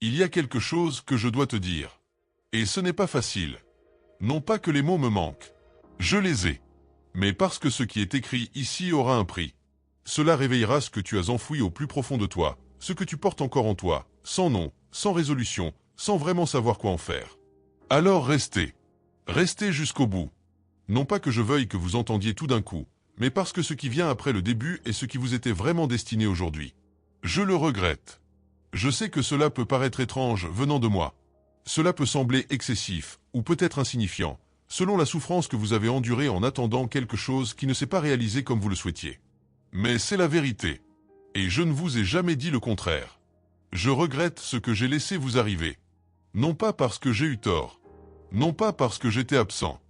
Il y a quelque chose que je dois te dire. Et ce n'est pas facile. Non pas que les mots me manquent. Je les ai. Mais parce que ce qui est écrit ici aura un prix. Cela réveillera ce que tu as enfoui au plus profond de toi, ce que tu portes encore en toi, sans nom, sans résolution, sans vraiment savoir quoi en faire. Alors restez. Restez jusqu'au bout. Non pas que je veuille que vous entendiez tout d'un coup, mais parce que ce qui vient après le début est ce qui vous était vraiment destiné aujourd'hui. Je le regrette. Je sais que cela peut paraître étrange venant de moi. Cela peut sembler excessif, ou peut-être insignifiant, selon la souffrance que vous avez endurée en attendant quelque chose qui ne s'est pas réalisé comme vous le souhaitiez. Mais c'est la vérité. Et je ne vous ai jamais dit le contraire. Je regrette ce que j'ai laissé vous arriver. Non pas parce que j'ai eu tort. Non pas parce que j'étais absent.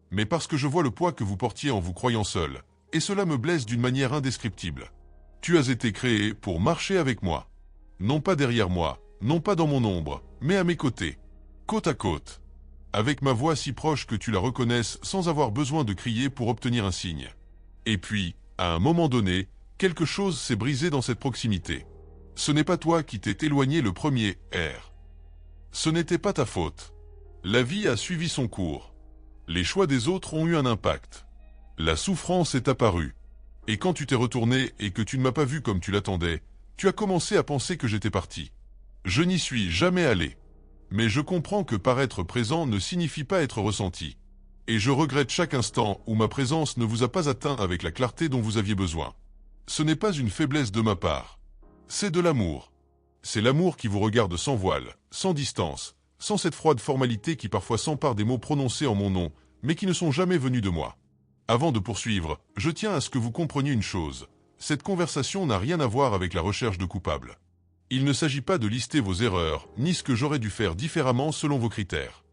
Mais parce que je vois le poids que vous portiez en vous croyant seul, et cela me blesse d'une manière indescriptible. Tu as été créé pour marcher avec moi. Non pas derrière moi, non pas dans mon ombre, mais à mes côtés. Côte à côte. Avec ma voix si proche que tu la reconnaisses sans avoir besoin de crier pour obtenir un signe. Et puis, à un moment donné, quelque chose s'est brisé dans cette proximité. Ce n'est pas toi qui t'es éloigné le premier, R. Ce n'était pas ta faute. La vie a suivi son cours. Les choix des autres ont eu un impact. La souffrance est apparue. Et quand tu t'es retourné et que tu ne m'as pas vu comme tu l'attendais, tu as commencé à penser que j'étais parti. Je n'y suis jamais allé. Mais je comprends que paraître présent ne signifie pas être ressenti. Et je regrette chaque instant où ma présence ne vous a pas atteint avec la clarté dont vous aviez besoin. Ce n'est pas une faiblesse de ma part. C'est de l'amour. C'est l'amour qui vous regarde sans voile, sans distance, sans cette froide formalité qui parfois s'empare des mots prononcés en mon nom, mais qui ne sont jamais venus de moi. Avant de poursuivre, je tiens à ce que vous compreniez une chose. Cette conversation n'a rien à voir avec la recherche de coupables. Il ne s'agit pas de lister vos erreurs, ni ce que j'aurais dû faire différemment selon vos critères.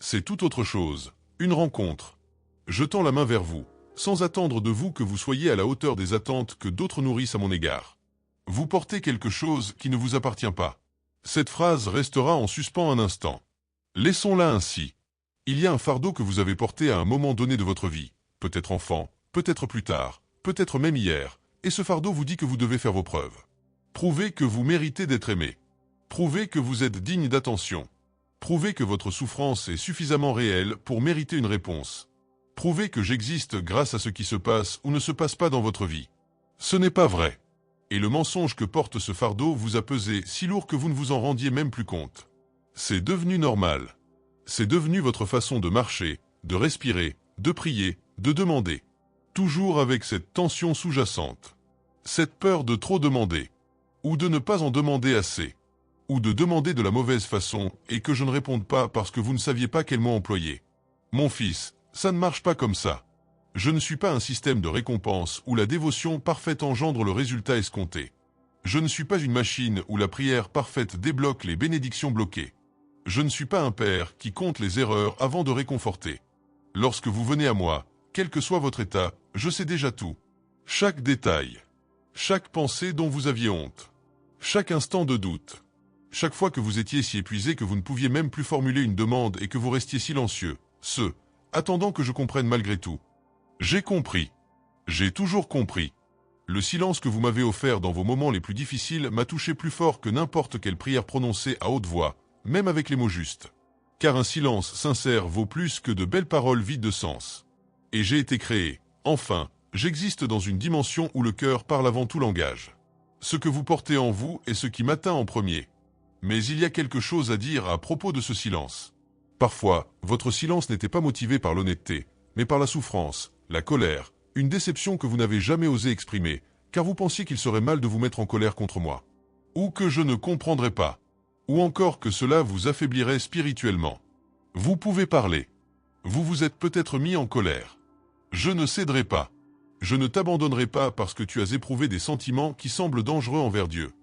C'est tout autre chose, une rencontre. Je tends la main vers vous, sans attendre de vous que vous soyez à la hauteur des attentes que d'autres nourrissent à mon égard. Vous portez quelque chose qui ne vous appartient pas. Cette phrase restera en suspens un instant. Laissons-la ainsi. Il y a un fardeau que vous avez porté à un moment donné de votre vie, peut-être enfant, peut-être plus tard, peut-être même hier, et ce fardeau vous dit que vous devez faire vos preuves. Prouvez que vous méritez d'être aimé. Prouvez que vous êtes digne d'attention. Prouvez que votre souffrance est suffisamment réelle pour mériter une réponse. Prouvez que j'existe grâce à ce qui se passe ou ne se passe pas dans votre vie. Ce n'est pas vrai. Et le mensonge que porte ce fardeau vous a pesé si lourd que vous ne vous en rendiez même plus compte. C'est devenu normal. C'est devenu votre façon de marcher, de respirer, de prier, de demander. Toujours avec cette tension sous-jacente. Cette peur de trop demander. Ou de ne pas en demander assez. Ou de demander de la mauvaise façon et que je ne réponde pas parce que vous ne saviez pas quel mot employer. Mon fils, ça ne marche pas comme ça. Je ne suis pas un système de récompense où la dévotion parfaite engendre le résultat escompté. Je ne suis pas une machine où la prière parfaite débloque les bénédictions bloquées. Je ne suis pas un père qui compte les erreurs avant de réconforter. Lorsque vous venez à moi, quel que soit votre état, je sais déjà tout. Chaque détail. Chaque pensée dont vous aviez honte. Chaque instant de doute. Chaque fois que vous étiez si épuisé que vous ne pouviez même plus formuler une demande et que vous restiez silencieux, attendant que je comprenne malgré tout. J'ai compris. J'ai toujours compris. Le silence que vous m'avez offert dans vos moments les plus difficiles m'a touché plus fort que n'importe quelle prière prononcée à haute voix, même avec les mots justes. Car un silence sincère vaut plus que de belles paroles vides de sens. Et j'ai été créé, enfin, j'existe dans une dimension où le cœur parle avant tout langage. Ce que vous portez en vous est ce qui m'atteint en premier. Mais il y a quelque chose à dire à propos de ce silence. Parfois, votre silence n'était pas motivé par l'honnêteté, mais par la souffrance, la colère, une déception que vous n'avez jamais osé exprimer, car vous pensiez qu'il serait mal de vous mettre en colère contre moi. Ou que je ne comprendrais pas. Ou encore que cela vous affaiblirait spirituellement. Vous pouvez parler. Vous vous êtes peut-être mis en colère. Je ne céderai pas. Je ne t'abandonnerai pas parce que tu as éprouvé des sentiments qui semblent dangereux envers Dieu.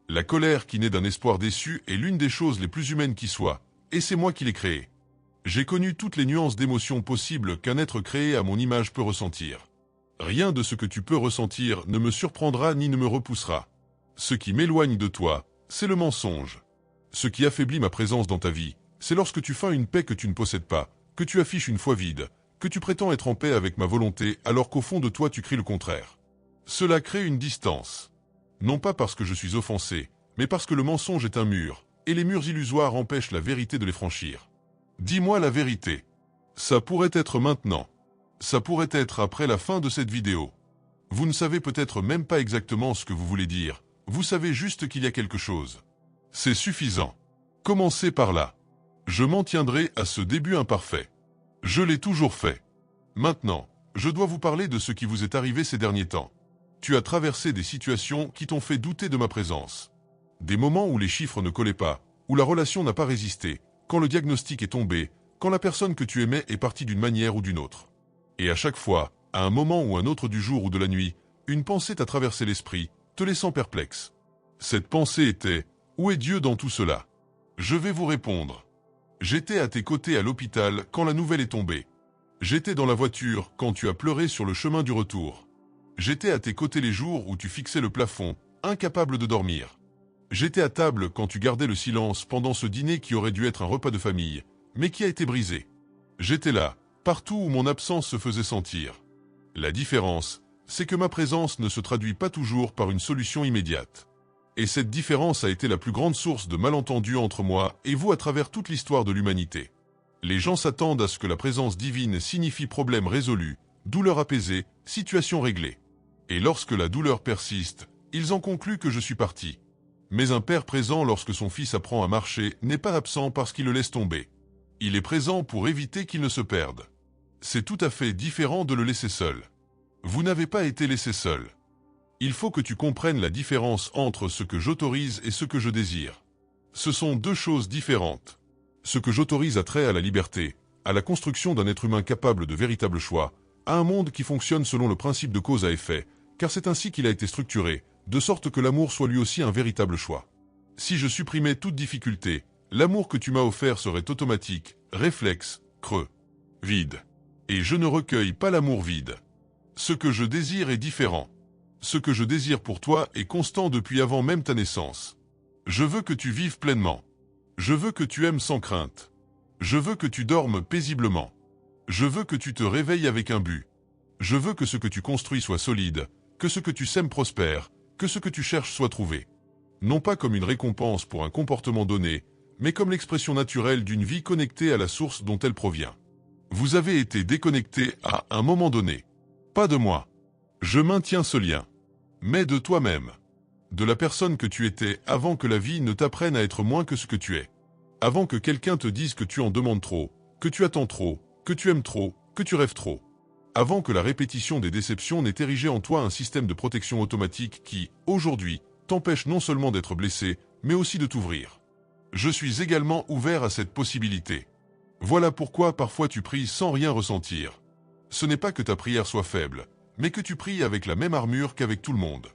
La colère qui naît d'un espoir déçu est l'une des choses les plus humaines qui soient, et c'est moi qui l'ai créée. J'ai connu toutes les nuances d'émotions possibles qu'un être créé à mon image peut ressentir. Rien de ce que tu peux ressentir ne me surprendra ni ne me repoussera. Ce qui m'éloigne de toi, c'est le mensonge. Ce qui affaiblit ma présence dans ta vie, c'est lorsque tu feins une paix que tu ne possèdes pas, que tu affiches une foi vide, que tu prétends être en paix avec ma volonté alors qu'au fond de toi tu cries le contraire. Cela crée une distance. Non pas parce que je suis offensé, mais parce que le mensonge est un mur, et les murs illusoires empêchent la vérité de les franchir. Dis-moi la vérité. Ça pourrait être maintenant. Ça pourrait être après la fin de cette vidéo. Vous ne savez peut-être même pas exactement ce que vous voulez dire, vous savez juste qu'il y a quelque chose. C'est suffisant. Commencez par là. Je m'en tiendrai à ce début imparfait. Je l'ai toujours fait. Maintenant, je dois vous parler de ce qui vous est arrivé ces derniers temps. Tu as traversé des situations qui t'ont fait douter de ma présence. Des moments où les chiffres ne collaient pas, où la relation n'a pas résisté, quand le diagnostic est tombé, quand la personne que tu aimais est partie d'une manière ou d'une autre. Et à chaque fois, à un moment ou un autre du jour ou de la nuit, une pensée t'a traversé l'esprit, te laissant perplexe. Cette pensée était « Où est Dieu dans tout cela ?» Je vais vous répondre. J'étais à tes côtés à l'hôpital quand la nouvelle est tombée. J'étais dans la voiture quand tu as pleuré sur le chemin du retour. J'étais à tes côtés les jours où tu fixais le plafond, incapable de dormir. J'étais à table quand tu gardais le silence pendant ce dîner qui aurait dû être un repas de famille, mais qui a été brisé. J'étais là, partout où mon absence se faisait sentir. La différence, c'est que ma présence ne se traduit pas toujours par une solution immédiate. Et cette différence a été la plus grande source de malentendus entre moi et vous à travers toute l'histoire de l'humanité. Les gens s'attendent à ce que la présence divine signifie problème résolu, douleur apaisée, situation réglée. Et lorsque la douleur persiste, ils en concluent que je suis parti. Mais un père présent lorsque son fils apprend à marcher n'est pas absent parce qu'il le laisse tomber. Il est présent pour éviter qu'il ne se perde. C'est tout à fait différent de le laisser seul. Vous n'avez pas été laissé seul. Il faut que tu comprennes la différence entre ce que j'autorise et ce que je désire. Ce sont deux choses différentes. Ce que j'autorise a trait à la liberté, à la construction d'un être humain capable de véritables choix, à un monde qui fonctionne selon le principe de cause à effet, car c'est ainsi qu'il a été structuré, de sorte que l'amour soit lui aussi un véritable choix. Si je supprimais toute difficulté, l'amour que tu m'as offert serait automatique, réflexe, creux, vide. Et je ne recueille pas l'amour vide. Ce que je désire est différent. Ce que je désire pour toi est constant depuis avant même ta naissance. Je veux que tu vives pleinement. Je veux que tu aimes sans crainte. Je veux que tu dormes paisiblement. Je veux que tu te réveilles avec un but. Je veux que ce que tu construis soit solide, que ce que tu sèmes prospère, que ce que tu cherches soit trouvé. Non pas comme une récompense pour un comportement donné, mais comme l'expression naturelle d'une vie connectée à la source dont elle provient. Vous avez été déconnecté à un moment donné. Pas de moi. Je maintiens ce lien. Mais de toi-même. De la personne que tu étais avant que la vie ne t'apprenne à être moins que ce que tu es. Avant que quelqu'un te dise que tu en demandes trop, que tu attends trop, que tu aimes trop, que tu rêves trop. Avant que la répétition des déceptions n'ait érigé en toi un système de protection automatique qui, aujourd'hui, t'empêche non seulement d'être blessé, mais aussi de t'ouvrir. Je suis également ouvert à cette possibilité. Voilà pourquoi parfois tu pries sans rien ressentir. Ce n'est pas que ta prière soit faible, mais que tu pries avec la même armure qu'avec tout le monde.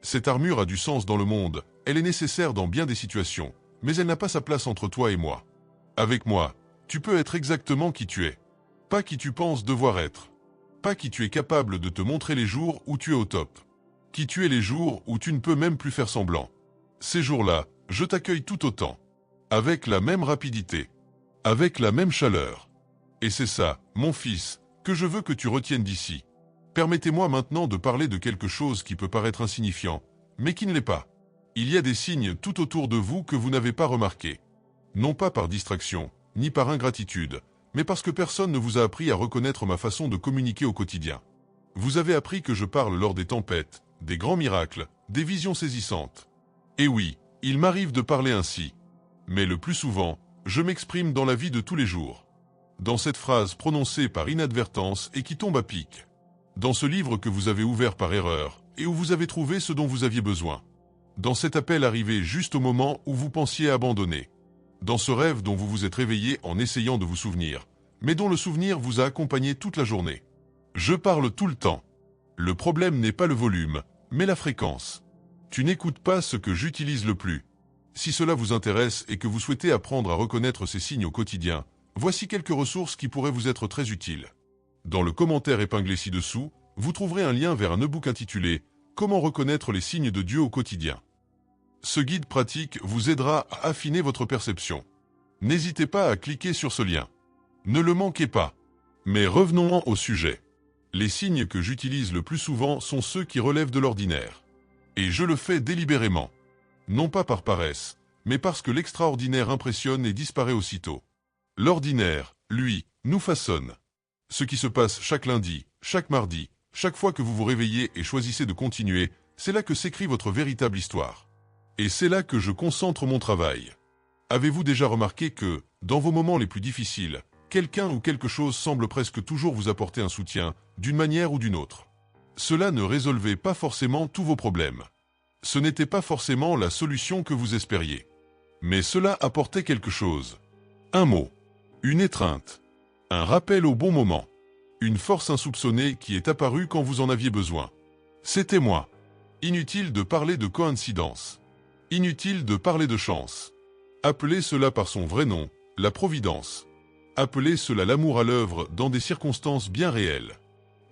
Cette armure a du sens dans le monde, elle est nécessaire dans bien des situations, mais elle n'a pas sa place entre toi et moi. Avec moi, tu peux être exactement qui tu es. Pas qui tu penses devoir être. Pas qui tu es capable de te montrer les jours où tu es au top. Qui tu es les jours où tu ne peux même plus faire semblant. Ces jours-là, je t'accueille tout autant. Avec la même rapidité. Avec la même chaleur. Et c'est ça, mon fils, que je veux que tu retiennes d'ici. Permettez-moi maintenant de parler de quelque chose qui peut paraître insignifiant, mais qui ne l'est pas. Il y a des signes tout autour de vous que vous n'avez pas remarqués. Non pas par distraction, ni par ingratitude, mais parce que personne ne vous a appris à reconnaître ma façon de communiquer au quotidien. Vous avez appris que je parle lors des tempêtes, des grands miracles, des visions saisissantes. Et oui, il m'arrive de parler ainsi. Mais le plus souvent, je m'exprime dans la vie de tous les jours. Dans cette phrase prononcée par inadvertance et qui tombe à pic. Dans ce livre que vous avez ouvert par erreur, et où vous avez trouvé ce dont vous aviez besoin. Dans cet appel arrivé juste au moment où vous pensiez abandonner. Dans ce rêve dont vous vous êtes réveillé en essayant de vous souvenir, mais dont le souvenir vous a accompagné toute la journée. Je parle tout le temps. Le problème n'est pas le volume, mais la fréquence. Tu n'écoutes pas ce que j'utilise le plus. Si cela vous intéresse et que vous souhaitez apprendre à reconnaître ces signes au quotidien, voici quelques ressources qui pourraient vous être très utiles. Dans le commentaire épinglé ci-dessous, vous trouverez un lien vers un e-book intitulé « Comment reconnaître les signes de Dieu au quotidien ». Ce guide pratique vous aidera à affiner votre perception. N'hésitez pas à cliquer sur ce lien. Ne le manquez pas. Mais revenons au sujet. Les signes que j'utilise le plus souvent sont ceux qui relèvent de l'ordinaire. Et je le fais délibérément. Non pas par paresse, mais parce que l'extraordinaire impressionne et disparaît aussitôt. L'ordinaire, lui, nous façonne. Ce qui se passe chaque lundi, chaque mardi, chaque fois que vous vous réveillez et choisissez de continuer, c'est là que s'écrit votre véritable histoire. Et c'est là que je concentre mon travail. Avez-vous déjà remarqué que, dans vos moments les plus difficiles, quelqu'un ou quelque chose semble presque toujours vous apporter un soutien, d'une manière ou d'une autre? Cela ne résolvait pas forcément tous vos problèmes. Ce n'était pas forcément la solution que vous espériez. Mais cela apportait quelque chose. Un mot. Une étreinte. Un rappel au bon moment. Une force insoupçonnée qui est apparue quand vous en aviez besoin. C'était moi. Inutile de parler de coïncidence. Inutile de parler de chance. Appelez cela par son vrai nom, la providence. Appelez cela l'amour à l'œuvre dans des circonstances bien réelles.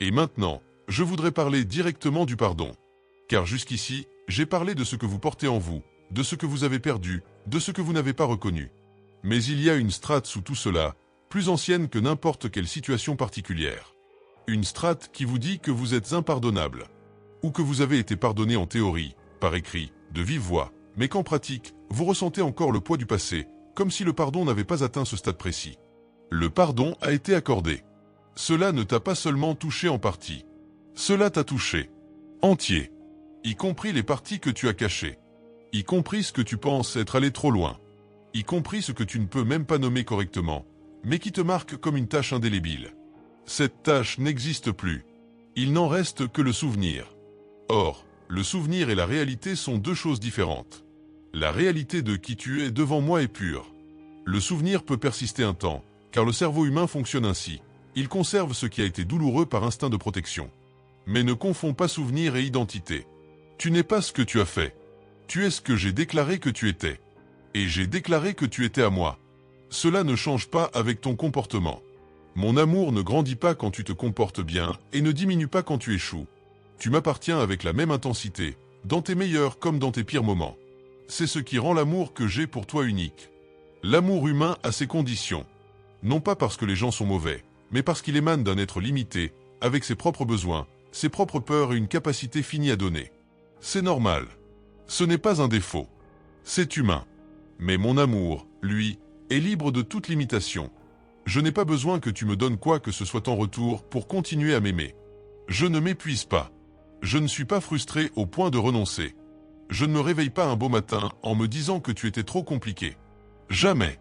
Et maintenant, je voudrais parler directement du pardon. Car jusqu'ici, j'ai parlé de ce que vous portez en vous, de ce que vous avez perdu, de ce que vous n'avez pas reconnu. Mais il y a une strate sous tout cela, plus ancienne que n'importe quelle situation particulière. Une strate qui vous dit que vous êtes impardonnable. Ou que vous avez été pardonné en théorie, par écrit, de vive voix, mais qu'en pratique, vous ressentez encore le poids du passé, comme si le pardon n'avait pas atteint ce stade précis. Le pardon a été accordé. Cela ne t'a pas seulement touché en partie. Cela t'a touché. Entier. Y compris les parties que tu as cachées. Y compris ce que tu penses être allé trop loin. Y compris ce que tu ne peux même pas nommer correctement, mais qui te marque comme une tache indélébile. Cette tache n'existe plus. Il n'en reste que le souvenir. Or, le souvenir et la réalité sont deux choses différentes. La réalité de qui tu es devant moi est pure. Le souvenir peut persister un temps, car le cerveau humain fonctionne ainsi. Il conserve ce qui a été douloureux par instinct de protection. Mais ne confonds pas souvenir et identité. Tu n'es pas ce que tu as fait. Tu es ce que j'ai déclaré que tu étais. Et j'ai déclaré que tu étais à moi. Cela ne change pas avec ton comportement. Mon amour ne grandit pas quand tu te comportes bien et ne diminue pas quand tu échoues. Tu m'appartiens avec la même intensité, dans tes meilleurs comme dans tes pires moments. C'est ce qui rend l'amour que j'ai pour toi unique. L'amour humain a ses conditions. Non pas parce que les gens sont mauvais, mais parce qu'il émane d'un être limité, avec ses propres besoins, ses propres peurs et une capacité finie à donner. C'est normal. Ce n'est pas un défaut. C'est humain. Mais mon amour, lui, est libre de toute limitation. Je n'ai pas besoin que tu me donnes quoi que ce soit en retour pour continuer à m'aimer. Je ne m'épuise pas. Je ne suis pas frustré au point de renoncer. Je ne me réveille pas un beau matin en me disant que tu étais trop compliqué. Jamais.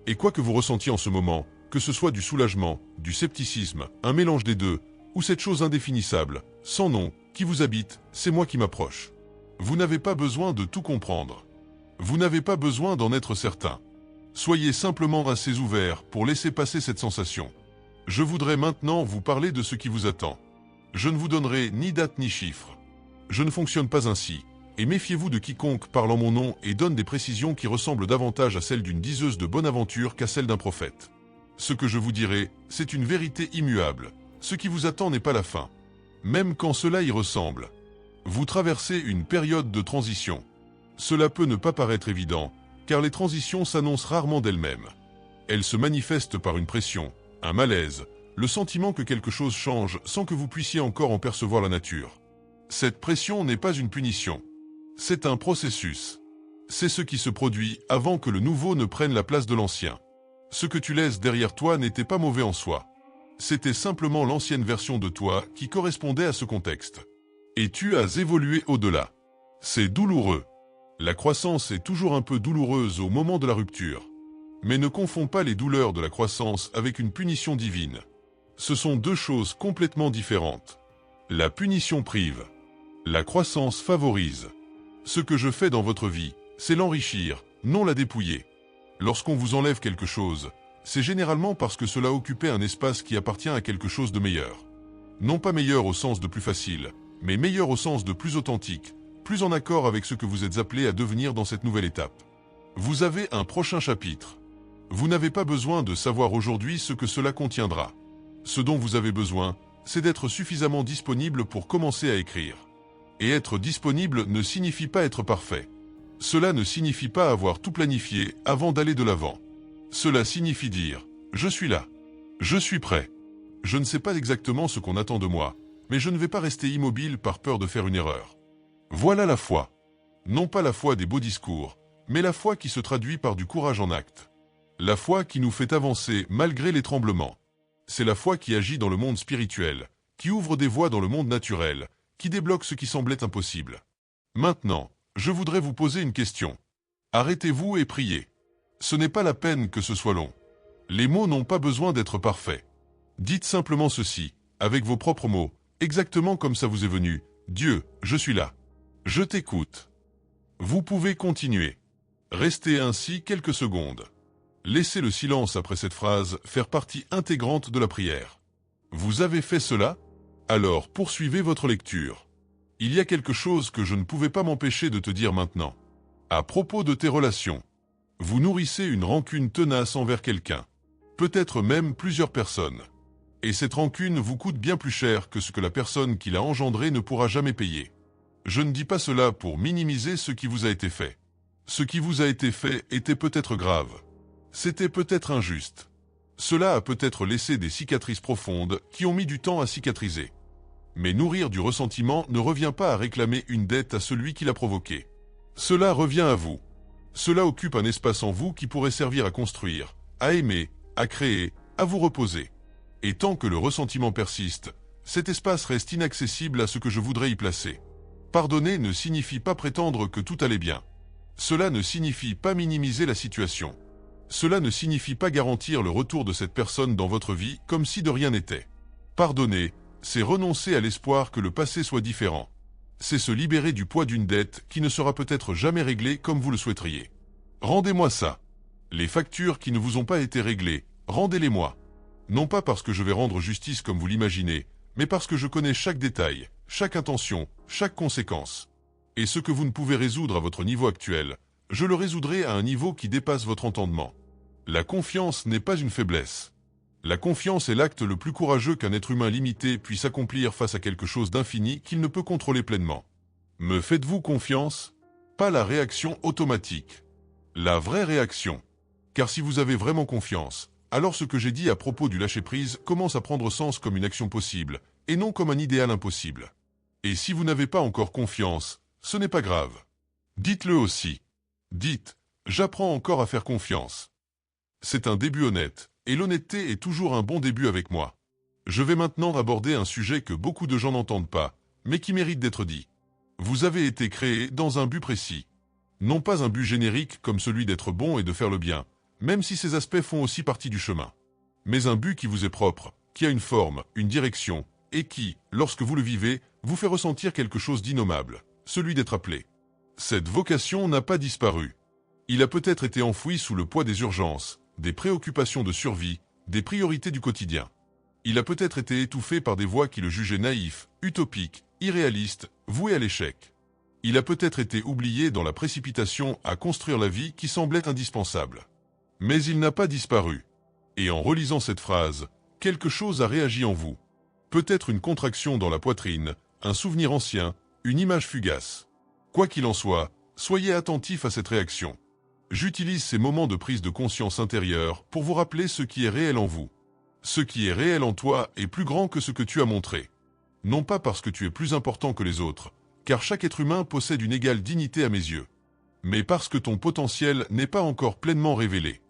Et quoi que vous ressentiez en ce moment, que ce soit du soulagement, du scepticisme, un mélange des deux, ou cette chose indéfinissable, sans nom, qui vous habite, c'est moi qui m'approche. Vous n'avez pas besoin de tout comprendre. Vous n'avez pas besoin d'en être certain. Soyez simplement assez ouvert pour laisser passer cette sensation. Je voudrais maintenant vous parler de ce qui vous attend. Je ne vous donnerai ni date ni chiffre. Je ne fonctionne pas ainsi, et méfiez-vous de quiconque parle en mon nom et donne des précisions qui ressemblent davantage à celles d'une diseuse de bonne aventure qu'à celle d'un prophète. Ce que je vous dirai, c'est une vérité immuable. Ce qui vous attend n'est pas la fin. Même quand cela y ressemble. Vous traversez une période de transition. Cela peut ne pas paraître évident, car les transitions s'annoncent rarement d'elles-mêmes. Elles se manifestent par une pression, un malaise, le sentiment que quelque chose change sans que vous puissiez encore en percevoir la nature. Cette pression n'est pas une punition. C'est un processus. C'est ce qui se produit avant que le nouveau ne prenne la place de l'ancien. Ce que tu laisses derrière toi n'était pas mauvais en soi. C'était simplement l'ancienne version de toi qui correspondait à ce contexte. Et tu as évolué au-delà. C'est douloureux. La croissance est toujours un peu douloureuse au moment de la rupture. Mais ne confonds pas les douleurs de la croissance avec une punition divine. Ce sont deux choses complètement différentes. La punition prive. La croissance favorise. Ce que je fais dans votre vie, c'est l'enrichir, non la dépouiller. Lorsqu'on vous enlève quelque chose, c'est généralement parce que cela occupait un espace qui appartient à quelque chose de meilleur. Non pas meilleur au sens de plus facile, mais meilleur au sens de plus authentique, plus en accord avec ce que vous êtes appelé à devenir dans cette nouvelle étape. Vous avez un prochain chapitre. Vous n'avez pas besoin de savoir aujourd'hui ce que cela contiendra. Ce dont vous avez besoin, c'est d'être suffisamment disponible pour commencer à écrire. Et être disponible ne signifie pas être parfait. Cela ne signifie pas avoir tout planifié avant d'aller de l'avant. Cela signifie dire « Je suis là. Je suis prêt. Je ne sais pas exactement ce qu'on attend de moi, mais je ne vais pas rester immobile par peur de faire une erreur. » Voilà la foi. Non pas la foi des beaux discours, mais la foi qui se traduit par du courage en actes. La foi qui nous fait avancer malgré les tremblements. C'est la foi qui agit dans le monde spirituel, qui ouvre des voies dans le monde naturel, qui débloque ce qui semblait impossible. Maintenant, je voudrais vous poser une question. Arrêtez-vous et priez. Ce n'est pas la peine que ce soit long. Les mots n'ont pas besoin d'être parfaits. Dites simplement ceci, avec vos propres mots, exactement comme ça vous est venu. Dieu, je suis là. Je t'écoute. Vous pouvez continuer. Restez ainsi quelques secondes. Laissez le silence après cette phrase faire partie intégrante de la prière. Vous avez fait cela? Alors poursuivez votre lecture. Il y a quelque chose que je ne pouvais pas m'empêcher de te dire maintenant. À propos de tes relations, vous nourrissez une rancune tenace envers quelqu'un, peut-être même plusieurs personnes. Et cette rancune vous coûte bien plus cher que ce que la personne qui l'a engendrée ne pourra jamais payer. Je ne dis pas cela pour minimiser ce qui vous a été fait. Ce qui vous a été fait était peut-être grave. C'était peut-être injuste. Cela a peut-être laissé des cicatrices profondes qui ont mis du temps à cicatriser. Mais nourrir du ressentiment ne revient pas à réclamer une dette à celui qui l'a provoqué. Cela revient à vous. Cela occupe un espace en vous qui pourrait servir à construire, à aimer, à créer, à vous reposer. Et tant que le ressentiment persiste, cet espace reste inaccessible à ce que je voudrais y placer. Pardonner ne signifie pas prétendre que tout allait bien. Cela ne signifie pas minimiser la situation. Cela ne signifie pas garantir le retour de cette personne dans votre vie comme si de rien n'était. Pardonner, c'est renoncer à l'espoir que le passé soit différent. C'est se libérer du poids d'une dette qui ne sera peut-être jamais réglée comme vous le souhaiteriez. Rendez-moi ça. Les factures qui ne vous ont pas été réglées, rendez-les-moi. Non pas parce que je vais rendre justice comme vous l'imaginez, mais parce que je connais chaque détail, chaque intention, chaque conséquence. Et ce que vous ne pouvez résoudre à votre niveau actuel, je le résoudrai à un niveau qui dépasse votre entendement. La confiance n'est pas une faiblesse. La confiance est l'acte le plus courageux qu'un être humain limité puisse accomplir face à quelque chose d'infini qu'il ne peut contrôler pleinement. Me faites-vous confiance? Pas la réaction automatique. La vraie réaction. Car si vous avez vraiment confiance, alors ce que j'ai dit à propos du lâcher-prise commence à prendre sens comme une action possible, et non comme un idéal impossible. Et si vous n'avez pas encore confiance, ce n'est pas grave. Dites-le aussi. Dites, j'apprends encore à faire confiance. C'est un début honnête, et l'honnêteté est toujours un bon début avec moi. Je vais maintenant aborder un sujet que beaucoup de gens n'entendent pas, mais qui mérite d'être dit. Vous avez été créé dans un but précis. Non pas un but générique comme celui d'être bon et de faire le bien, même si ces aspects font aussi partie du chemin. Mais un but qui vous est propre, qui a une forme, une direction, et qui, lorsque vous le vivez, vous fait ressentir quelque chose d'innommable, celui d'être appelé. Cette vocation n'a pas disparu. Il a peut-être été enfoui sous le poids des urgences, des préoccupations de survie, des priorités du quotidien. Il a peut-être été étouffé par des voix qui le jugeaient naïf, utopique, irréaliste, voué à l'échec. Il a peut-être été oublié dans la précipitation à construire la vie qui semblait indispensable. Mais il n'a pas disparu. Et en relisant cette phrase, quelque chose a réagi en vous. Peut-être une contraction dans la poitrine, un souvenir ancien, une image fugace. Quoi qu'il en soit, soyez attentif à cette réaction. J'utilise ces moments de prise de conscience intérieure pour vous rappeler ce qui est réel en vous. Ce qui est réel en toi est plus grand que ce que tu as montré. Non pas parce que tu es plus important que les autres, car chaque être humain possède une égale dignité à mes yeux, mais parce que ton potentiel n'est pas encore pleinement révélé.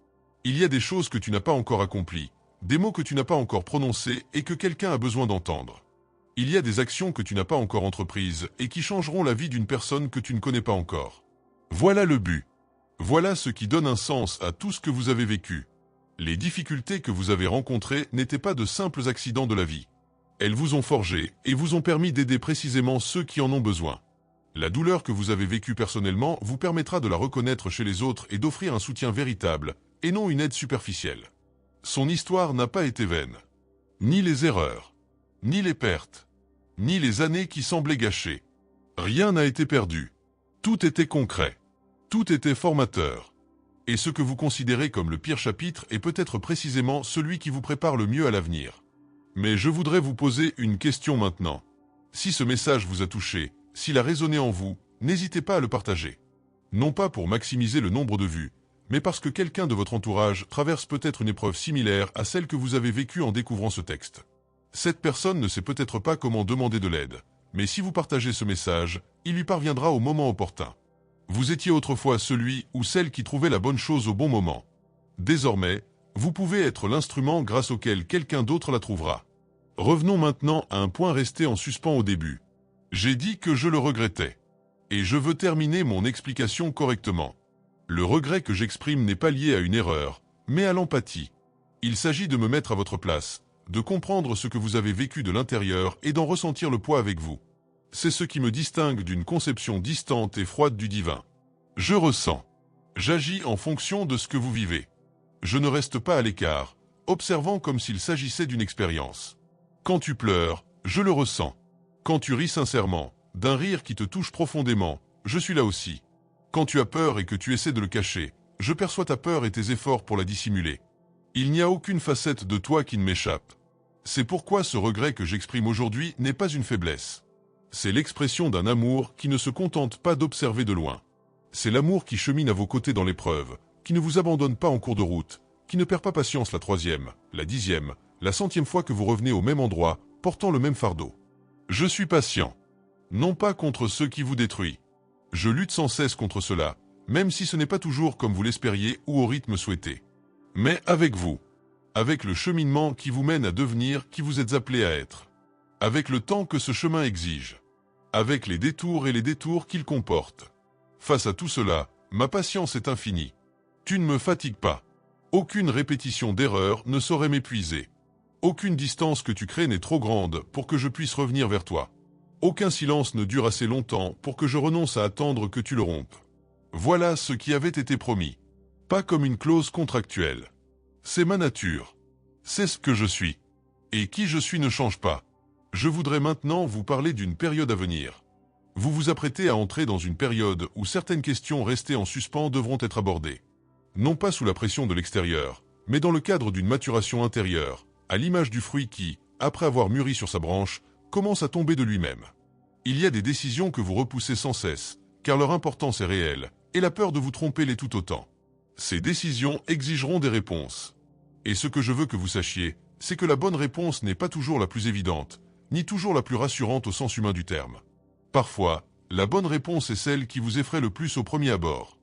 Il y a des choses que tu n'as pas encore accomplies, des mots que tu n'as pas encore prononcés et que quelqu'un a besoin d'entendre. Il y a des actions que tu n'as pas encore entreprises et qui changeront la vie d'une personne que tu ne connais pas encore. Voilà le but. Voilà ce qui donne un sens à tout ce que vous avez vécu. Les difficultés que vous avez rencontrées n'étaient pas de simples accidents de la vie. Elles vous ont forgé et vous ont permis d'aider précisément ceux qui en ont besoin. La douleur que vous avez vécue personnellement vous permettra de la reconnaître chez les autres et d'offrir un soutien véritable, et non une aide superficielle. Son histoire n'a pas été vaine. Ni les erreurs, ni les pertes, ni les années qui semblaient gâchées. Rien n'a été perdu. Tout était concret. Tout était formateur. Et ce que vous considérez comme le pire chapitre est peut-être précisément celui qui vous prépare le mieux à l'avenir. Mais je voudrais vous poser une question maintenant. Si ce message vous a touché, s'il a résonné en vous, n'hésitez pas à le partager. Non pas pour maximiser le nombre de vues, mais parce que quelqu'un de votre entourage traverse peut-être une épreuve similaire à celle que vous avez vécue en découvrant ce texte. Cette personne ne sait peut-être pas comment demander de l'aide, mais si vous partagez ce message, il lui parviendra au moment opportun. Vous étiez autrefois celui ou celle qui trouvait la bonne chose au bon moment. Désormais, vous pouvez être l'instrument grâce auquel quelqu'un d'autre la trouvera. Revenons maintenant à un point resté en suspens au début. J'ai dit que je le regrettais. Et je veux terminer mon explication correctement. Le regret que j'exprime n'est pas lié à une erreur, mais à l'empathie. Il s'agit de me mettre à votre place, de comprendre ce que vous avez vécu de l'intérieur et d'en ressentir le poids avec vous. C'est ce qui me distingue d'une conception distante et froide du divin. Je ressens. J'agis en fonction de ce que vous vivez. Je ne reste pas à l'écart, observant comme s'il s'agissait d'une expérience. Quand tu pleures, je le ressens. Quand tu ris sincèrement, d'un rire qui te touche profondément, je suis là aussi. Quand tu as peur et que tu essaies de le cacher, je perçois ta peur et tes efforts pour la dissimuler. Il n'y a aucune facette de toi qui ne m'échappe. C'est pourquoi ce regret que j'exprime aujourd'hui n'est pas une faiblesse. C'est l'expression d'un amour qui ne se contente pas d'observer de loin. C'est l'amour qui chemine à vos côtés dans l'épreuve, qui ne vous abandonne pas en cours de route, qui ne perd pas patience la 3e, la 10e, la 100e fois que vous revenez au même endroit, portant le même fardeau. Je suis patient. Non pas contre ceux qui vous détruisent. Je lutte sans cesse contre cela, même si ce n'est pas toujours comme vous l'espériez ou au rythme souhaité. Mais avec vous. Avec le cheminement qui vous mène à devenir qui vous êtes appelé à être. Avec le temps que ce chemin exige. Avec les détours et les détours qu'il comporte. Face à tout cela, ma patience est infinie. Tu ne me fatigues pas. Aucune répétition d'erreur ne saurait m'épuiser. Aucune distance que tu crées n'est trop grande pour que je puisse revenir vers toi. Aucun silence ne dure assez longtemps pour que je renonce à attendre que tu le rompes. Voilà ce qui avait été promis. Pas comme une clause contractuelle. C'est ma nature. C'est ce que je suis. Et qui je suis ne change pas. Je voudrais maintenant vous parler d'une période à venir. Vous vous apprêtez à entrer dans une période où certaines questions restées en suspens devront être abordées. Non pas sous la pression de l'extérieur, mais dans le cadre d'une maturation intérieure, à l'image du fruit qui, après avoir mûri sur sa branche, commence à tomber de lui-même. Il y a des décisions que vous repoussez sans cesse, car leur importance est réelle, et la peur de vous tromper l'est tout autant. Ces décisions exigeront des réponses. Et ce que je veux que vous sachiez, c'est que la bonne réponse n'est pas toujours la plus évidente, ni toujours la plus rassurante au sens humain du terme. Parfois, la bonne réponse est celle qui vous effraie le plus au premier abord.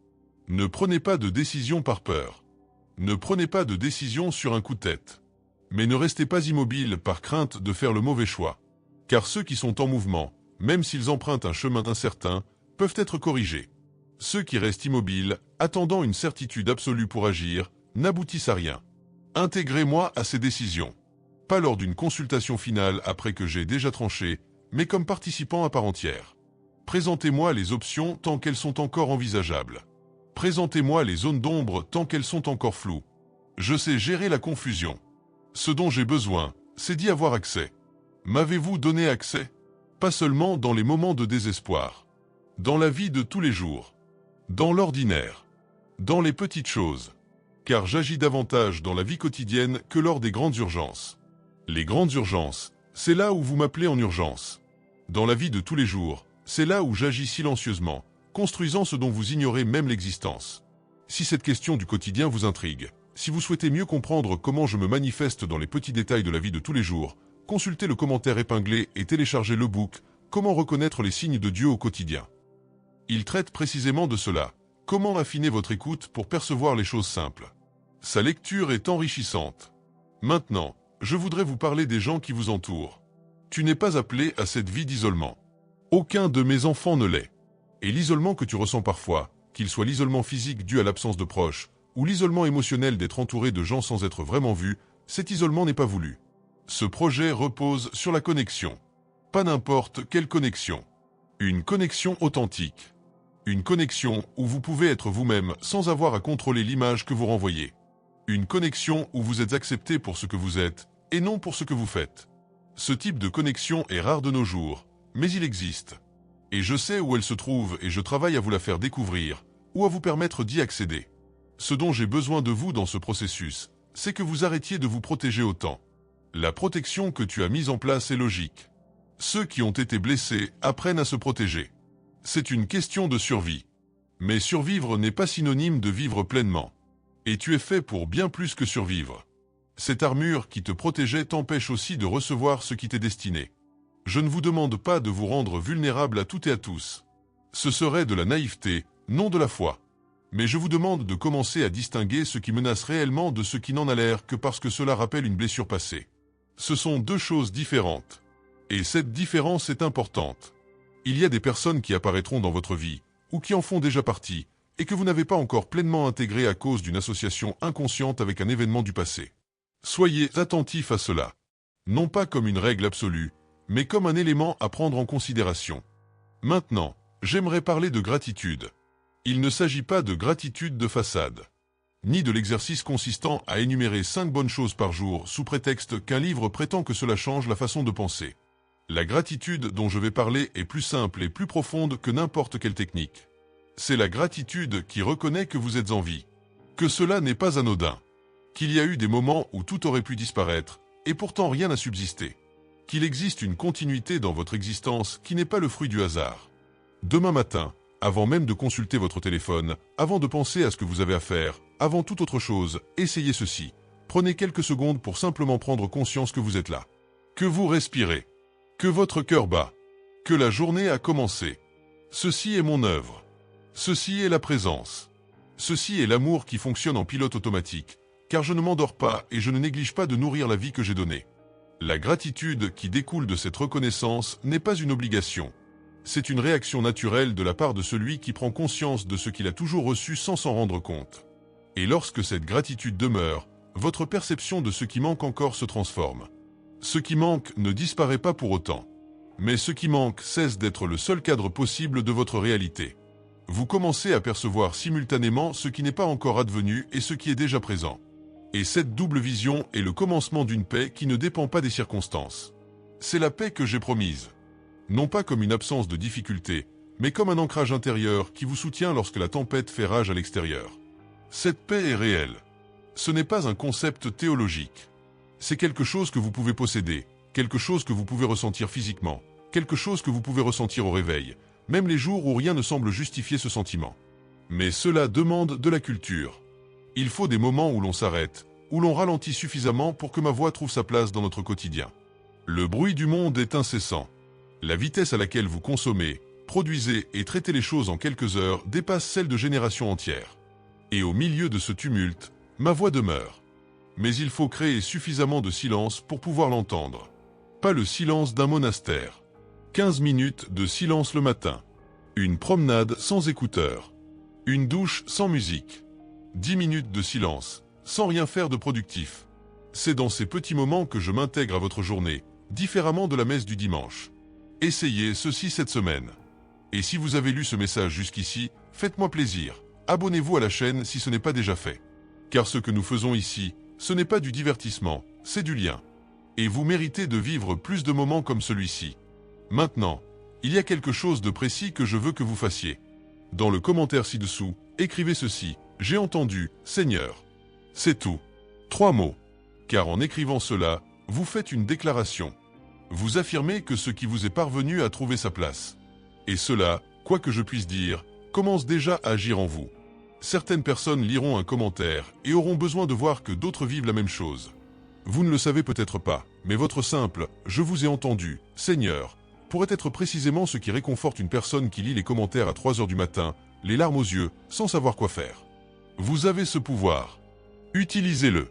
Ne prenez pas de décision par peur. Ne prenez pas de décision sur un coup de tête. Mais ne restez pas immobile par crainte de faire le mauvais choix. Car ceux qui sont en mouvement, même s'ils empruntent un chemin incertain, peuvent être corrigés. Ceux qui restent immobiles, attendant une certitude absolue pour agir, n'aboutissent à rien. Intégrez-moi à ces décisions. Pas lors d'une consultation finale après que j'ai déjà tranché, mais comme participant à part entière. Présentez-moi les options tant qu'elles sont encore envisageables. Présentez-moi les zones d'ombre tant qu'elles sont encore floues. Je sais gérer la confusion. Ce dont j'ai besoin, c'est d'y avoir accès. M'avez-vous donné accès? Pas seulement dans les moments de désespoir. Dans la vie de tous les jours. Dans l'ordinaire. Dans les petites choses. Car j'agis davantage dans la vie quotidienne que lors des grandes urgences. Les grandes urgences, c'est là où vous m'appelez en urgence. Dans la vie de tous les jours, c'est là où j'agis silencieusement, construisant ce dont vous ignorez même l'existence. Si cette question du quotidien vous intrigue, si vous souhaitez mieux comprendre comment je me manifeste dans les petits détails de la vie de tous les jours, consultez le commentaire épinglé et téléchargez le book « Comment reconnaître les signes de Dieu au quotidien ». Il traite précisément de cela. Comment affiner votre écoute pour percevoir les choses simples. Sa lecture est enrichissante. Maintenant, je voudrais vous parler des gens qui vous entourent. Tu n'es pas appelé à cette vie d'isolement. Aucun de mes enfants ne l'est. Et l'isolement que tu ressens parfois, qu'il soit l'isolement physique dû à l'absence de proches, ou l'isolement émotionnel d'être entouré de gens sans être vraiment vu, cet isolement n'est pas voulu. Ce projet repose sur la connexion. Pas n'importe quelle connexion. Une connexion authentique. Une connexion où vous pouvez être vous-même sans avoir à contrôler l'image que vous renvoyez. Une connexion où vous êtes accepté pour ce que vous êtes, et non pour ce que vous faites. Ce type de connexion est rare de nos jours, mais il existe. Et je sais où elle se trouve et je travaille à vous la faire découvrir, ou à vous permettre d'y accéder. Ce dont j'ai besoin de vous dans ce processus, c'est que vous arrêtiez de vous protéger autant. La protection que tu as mise en place est logique. Ceux qui ont été blessés apprennent à se protéger. C'est une question de survie. Mais survivre n'est pas synonyme de vivre pleinement. Et tu es fait pour bien plus que survivre. Cette armure qui te protégeait t'empêche aussi de recevoir ce qui t'est destiné. Je ne vous demande pas de vous rendre vulnérable à toutes et à tous. Ce serait de la naïveté, non de la foi. Mais je vous demande de commencer à distinguer ce qui menace réellement de ce qui n'en a l'air que parce que cela rappelle une blessure passée. Ce sont deux choses différentes. Et cette différence est importante. Il y a des personnes qui apparaîtront dans votre vie, ou qui en font déjà partie, et que vous n'avez pas encore pleinement intégré à cause d'une association inconsciente avec un événement du passé. Soyez attentifs à cela. Non pas comme une règle absolue, mais comme un élément à prendre en considération. Maintenant, j'aimerais parler de gratitude. Il ne s'agit pas de gratitude de façade, ni de l'exercice consistant à énumérer 5 bonnes choses par jour sous prétexte qu'un livre prétend que cela change la façon de penser. La gratitude dont je vais parler est plus simple et plus profonde que n'importe quelle technique. C'est la gratitude qui reconnaît que vous êtes en vie, que cela n'est pas anodin, qu'il y a eu des moments où tout aurait pu disparaître, et pourtant rien n'a subsisté, qu'il existe une continuité dans votre existence qui n'est pas le fruit du hasard. Demain matin, avant même de consulter votre téléphone, avant de penser à ce que vous avez à faire, avant toute autre chose, essayez ceci. Prenez quelques secondes pour simplement prendre conscience que vous êtes là, que vous respirez, que votre cœur bat, que la journée a commencé. Ceci est mon œuvre. Ceci est la présence. Ceci est l'amour qui fonctionne en pilote automatique, car je ne m'endors pas et je ne néglige pas de nourrir la vie que j'ai donnée. La gratitude qui découle de cette reconnaissance n'est pas une obligation. C'est une réaction naturelle de la part de celui qui prend conscience de ce qu'il a toujours reçu sans s'en rendre compte. Et lorsque cette gratitude demeure, votre perception de ce qui manque encore se transforme. Ce qui manque ne disparaît pas pour autant. Mais ce qui manque cesse d'être le seul cadre possible de votre réalité. Vous commencez à percevoir simultanément ce qui n'est pas encore advenu et ce qui est déjà présent. Et cette double vision est le commencement d'une paix qui ne dépend pas des circonstances. C'est la paix que j'ai promise. Non pas comme une absence de difficulté, mais comme un ancrage intérieur qui vous soutient lorsque la tempête fait rage à l'extérieur. Cette paix est réelle. Ce n'est pas un concept théologique. C'est quelque chose que vous pouvez posséder, quelque chose que vous pouvez ressentir physiquement, quelque chose que vous pouvez ressentir au réveil, même les jours où rien ne semble justifier ce sentiment. Mais cela demande de la culture. Il faut des moments où l'on s'arrête, où l'on ralentit suffisamment pour que ma voix trouve sa place dans notre quotidien. Le bruit du monde est incessant. La vitesse à laquelle vous consommez, produisez et traitez les choses en quelques heures dépasse celle de générations entières. Et au milieu de ce tumulte, ma voix demeure. Mais il faut créer suffisamment de silence pour pouvoir l'entendre. Pas le silence d'un monastère. 15 minutes de silence le matin. Une promenade sans écouteurs. Une douche sans musique. 10 minutes de silence, sans rien faire de productif. C'est dans ces petits moments que je m'intègre à votre journée, différemment de la messe du dimanche. Essayez ceci cette semaine. Et si vous avez lu ce message jusqu'ici, faites-moi plaisir. Abonnez-vous à la chaîne si ce n'est pas déjà fait. Car ce que nous faisons ici, ce n'est pas du divertissement, c'est du lien. Et vous méritez de vivre plus de moments comme celui-ci. Maintenant, il y a quelque chose de précis que je veux que vous fassiez. Dans le commentaire ci-dessous, écrivez ceci. J'ai entendu, Seigneur. C'est tout. 3 mots. Car en écrivant cela, vous faites une déclaration. Vous affirmez que ce qui vous est parvenu a trouvé sa place. Et cela, quoi que je puisse dire, commence déjà à agir en vous. Certaines personnes liront un commentaire et auront besoin de voir que d'autres vivent la même chose. Vous ne le savez peut-être pas, mais votre simple « Je vous ai entendu, Seigneur » pourrait être précisément ce qui réconforte une personne qui lit les commentaires à 3 heures du matin, les larmes aux yeux, sans savoir quoi faire. Vous avez ce pouvoir. Utilisez-le.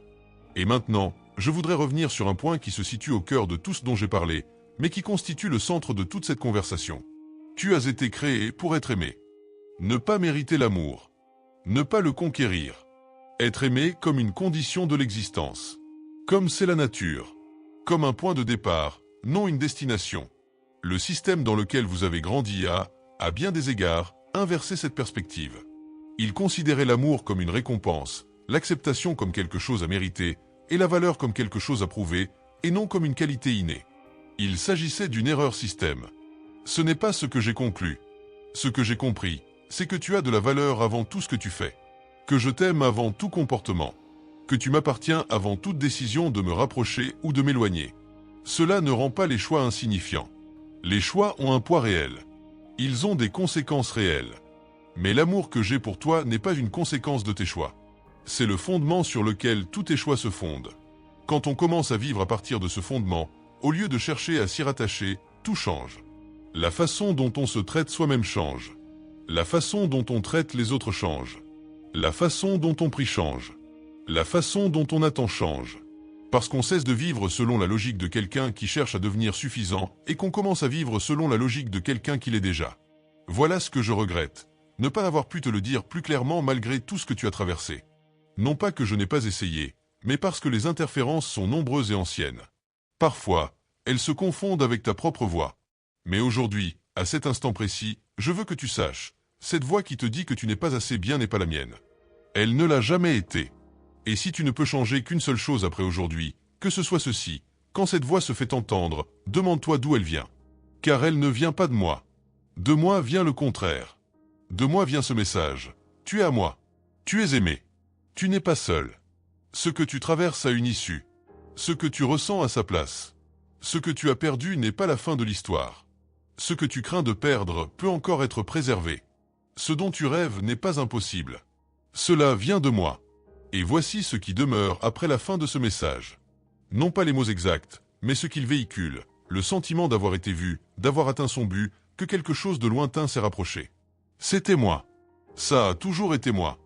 Et maintenant, je voudrais revenir sur un point qui se situe au cœur de tout ce dont j'ai parlé, mais qui constitue le centre de toute cette conversation. Tu as été créé pour être aimé. Ne pas mériter l'amour. Ne pas le conquérir. Être aimé comme une condition de l'existence. Comme c'est la nature. Comme un point de départ, non une destination. Le système dans lequel vous avez grandi a, à bien des égards, inversé cette perspective. Il considérait l'amour comme une récompense, l'acceptation comme quelque chose à mériter, et la valeur comme quelque chose à prouver, et non comme une qualité innée. Il s'agissait d'une erreur système. Ce n'est pas ce que j'ai conclu. Ce que j'ai compris, c'est que tu as de la valeur avant tout ce que tu fais. Que je t'aime avant tout comportement. Que tu m'appartiens avant toute décision de me rapprocher ou de m'éloigner. Cela ne rend pas les choix insignifiants. Les choix ont un poids réel. Ils ont des conséquences réelles. Mais l'amour que j'ai pour toi n'est pas une conséquence de tes choix. C'est le fondement sur lequel tous tes choix se fondent. Quand on commence à vivre à partir de ce fondement, au lieu de chercher à s'y rattacher, tout change. La façon dont on se traite soi-même change. La façon dont on traite les autres change. La façon dont on prie change. La façon dont on attend change. Parce qu'on cesse de vivre selon la logique de quelqu'un qui cherche à devenir suffisant et qu'on commence à vivre selon la logique de quelqu'un qui l'est déjà. Voilà ce que je regrette. Ne pas avoir pu te le dire plus clairement malgré tout ce que tu as traversé. Non pas que je n'ai pas essayé, mais parce que les interférences sont nombreuses et anciennes. Parfois, elles se confondent avec ta propre voix. Mais aujourd'hui, à cet instant précis, je veux que tu saches, cette voix qui te dit que tu n'es pas assez bien n'est pas la mienne. Elle ne l'a jamais été. Et si tu ne peux changer qu'une seule chose après aujourd'hui, que ce soit ceci, quand cette voix se fait entendre, demande-toi d'où elle vient. Car elle ne vient pas de moi. De moi vient le contraire. De moi vient ce message. Tu es à moi. Tu es aimé. Tu n'es pas seul. Ce que tu traverses a une issue. Ce que tu ressens a sa place. Ce que tu as perdu n'est pas la fin de l'histoire. Ce que tu crains de perdre peut encore être préservé. Ce dont tu rêves n'est pas impossible. Cela vient de moi. Et voici ce qui demeure après la fin de ce message. Non pas les mots exacts, mais ce qu'il véhicule, le sentiment d'avoir été vu, d'avoir atteint son but, que quelque chose de lointain s'est rapproché. C'était moi. Ça a toujours été moi.